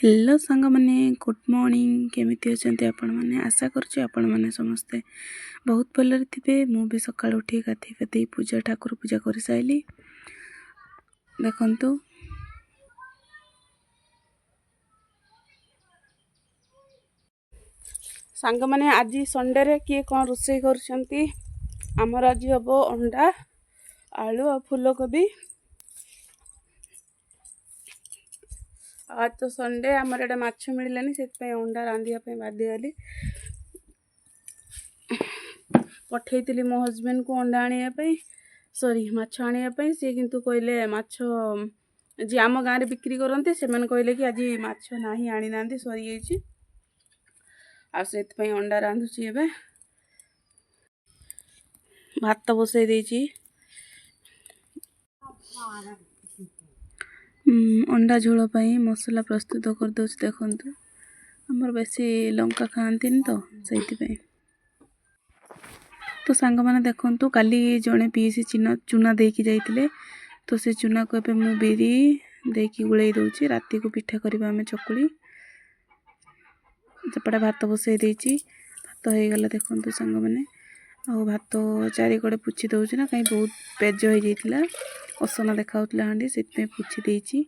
Hello सांग मैंने good morning केमिति अछंती आपण माने आशा करछु आपण माने समस्ते बहुत भलरे थिबे। मु भी सकाळ उठी गाधी गाधी पूजा ठाकुर पूजा कर साइली। देखंतु सांग माने आज संडे रे किए कोन रोसई करछंती। हमर आज हबो अंडा आलू और फूलकोबी। आज तो संडे आमर एटा माछ मिललानी से अंडा रांधिया बाध्य गली। पठेइतिली मो हस्बैंड को अंडा आने सॉरी माछ आने सी किंतु कहले माछ जी आम गाँव में बिक्री करते से कहले कि आज माछ नहीं आनी ना सरी जाइए से अंडा रांधुची एबे। भात बसई देइची अंडा झोल पाई मसला प्रस्तुत कर दउछ। देखंतु हमर बेसी लंका खाआंतीन तो सेइति तो सांग माने देखंतु काली जणे पीसी चूना देकी जाइतिले तो से चूना को एबे मु बिरी देकी गुळै दउची। राती को पिठा करबा हमें चकुली चपड़ा भात बसई देइची। भात हो गला देखंतु सांग माने आ भात चारि कड़े पुछि दउची ना कहीं बहुत पेज हो जाइतिला असना देखाउतला हांडी सेते पुछि देइची।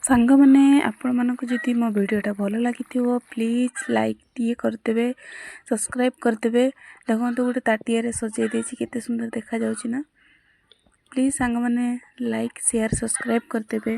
ସାଙ୍ଗମାନେ ଆପଣମାନଙ୍କୁ ଯଦି ମୋ ଭିଡ଼ିଓଟା ଭଲ ଲାଗିଥିବ ପ୍ଲିଜ୍ ଲାଇକ୍ ଟିକେ କରିଦେବେ, ସବସ୍କ୍ରାଇବ୍ କରିଦେବେ। ଦେଖନ୍ତୁ ଗୋଟେ ତାଟିଆରେ ସଜେଇ ଦେଇଛି, କେତେ ସୁନ୍ଦର ଦେଖାଯାଉଛି ନା। ପ୍ଲିଜ୍ ସାଙ୍ଗମାନେ ଲାଇକ୍ ସେୟାର୍ ସବସ୍କ୍ରାଇବ୍ କରିଦେବେ।